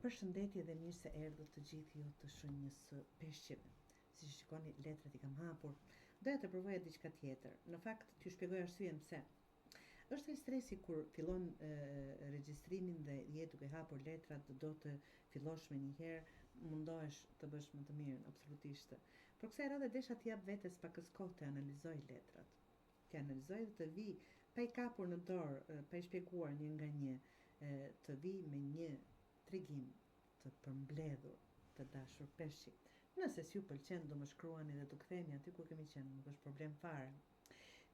Përshëndetje dhe mirë se erdhët të gjithë ju të shenjës së peshqive. Si që shikoni, letrat I kam hapur. Doja të provoja diçka tjetër. Në fakt, t'ju shpjegoj arsyeën pse. Është ai stresi kur fillon regjistrimin dhe je duke hapur letrat, do të fillosh me njëherë, mundohesh të bësh më të mirën, absolutisht. Por kësaj radhe desha të jap vetes pakës kohë të analizoj letrat. Të analizoj dhe të vi pa I kapur në dorë, pa I shpjeguar një nga një, të vi me një tregim të përmbledhur të dashur peshqi. Nëse s'ju pëlqen do më shkruani dhe do kthehemi aty ku kemi qenë, nuk është problem fare.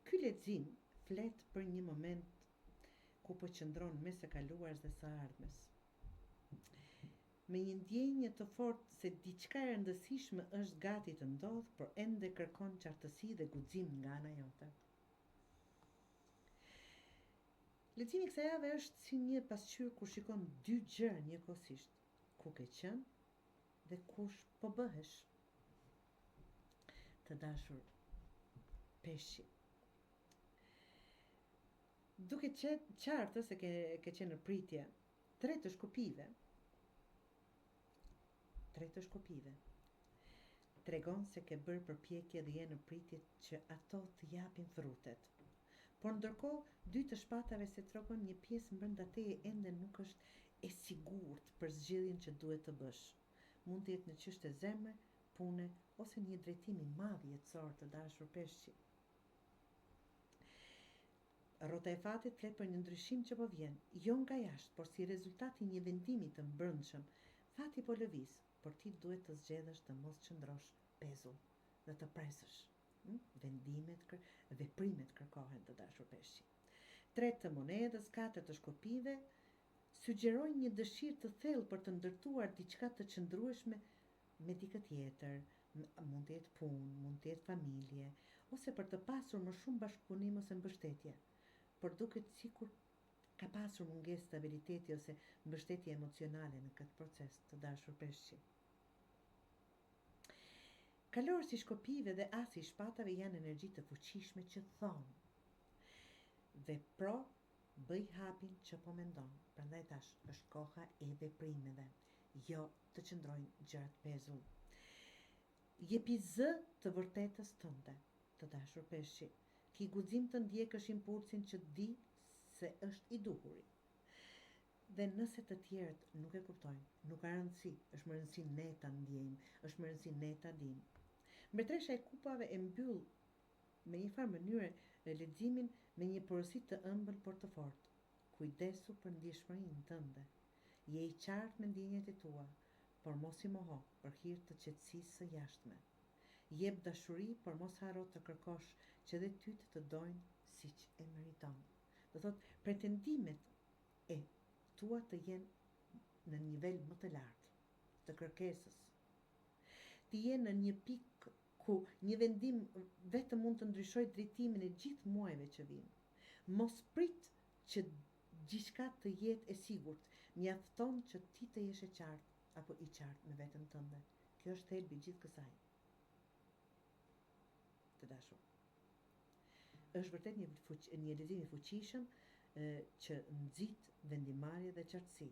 Ky lexim flet për një moment ku po qëndron mes së kaluarës dhe së ardhmes. Me një ndjenjë të fortë se diçka e rëndësishme është gati të ndodhë, por ende kërkon qartësi dhe guxim nga ana jote. Leximi kësaj jave është si një pasqyrë kur shikon dy gjëra njëkohësisht, ku ke qenë dhe kush po bëhesh. Të dashur peshqi. Duke qartë se ke qenë në pritje, tre të shkupive tregon se ke bërë përpjekje dhe je në pritje që ato të japin frutet. Por ndërkohë, dy të shpatave se tregon një pjesë brenda teje ende nuk është e sigurt për zgjedhjen që duhet të bësh. Mund të jetë në çështje zemre, pune ose një drejtim I madh jetësor të dashur peshqi. Rrota e fatit flet për një ndryshim që po vjen, jo nga jashtë, por si rezultat I një vendimi të mbrëmshëm. Fati po lëviz, por ti duhet të zgjedhësh të mos qëndrosh pezull dhe të presësh. Veprimet kërkohen të dashur peshqi. 3 të monedës, 4 të shkopive sugjerojnë një dëshirë të thellë për të ndërtuar diçka të qëndrueshme me dikë tjetër. Mund të jetë punë, mund të jetë familje, ose për të pasur më shumë bashkëpunim ose mbështetje. Por duket sikur ka pasur mungesë stabiliteti ose mbështetje emocionale në këtë proces të dashur peshqi. Kalorës I shkopive dhe asi I shpatave janë energji të fuqishme që thonë: vepro, bëj hapin që po mendon. Prandaj tash është koha e veprimeve, jo të qëndrojnë gjërat pezull. Jepi zë të vërtetës tënde, të dashur peshqi. Ki guxim të ndjekësh impulsin që di se është I duhuri. Dhe nëse të tjerët nuk e kuptojnë, nuk ka rëndësi, është më rëndësi ne ta ndjejmë, është më rëndësi ne ta dimë. Mbretëresha e kupave e mbyll me një farë mënyre leximin me një porosi të ëmbël por të fortë. Kujdesu për ndjeshmërinë tënde. Je I qartë me ndjenjat e tua, por mos I moho për hir të qetësisë së jashtme. Jep dashuri, por mos harro të kërkosh që dhe ty të dojnë siç e meriton. Do thotë, pretendimet e tua të jenë në nivel më të lartë të kërkesës. Ti je në një pikë ku një vendim vetëm mund të ndryshojë drejtimin e gjithë muajve që vijnë. Mos prit që gjithçka të jetë e sigurt, mjafton që ti të jesh e qartë apo I qartë me veten tënde. Kjo është thelbi I gjithë kësaj. Të dashur. Është vërtet një lexim I fuqishëm që nxit vendimarrje dhe qartësi.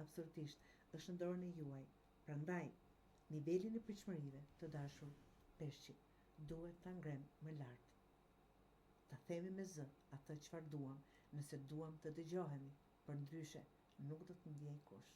Absolutisht, është në dorën e juaj. Prandaj, nivelin e pritshmërive të dashur peshqi duhet ta ngrem më lart. Ta themi me zë atë çfarë duam, nëse duam të dëgjohemi, përndryshe nuk do të ndjej kush.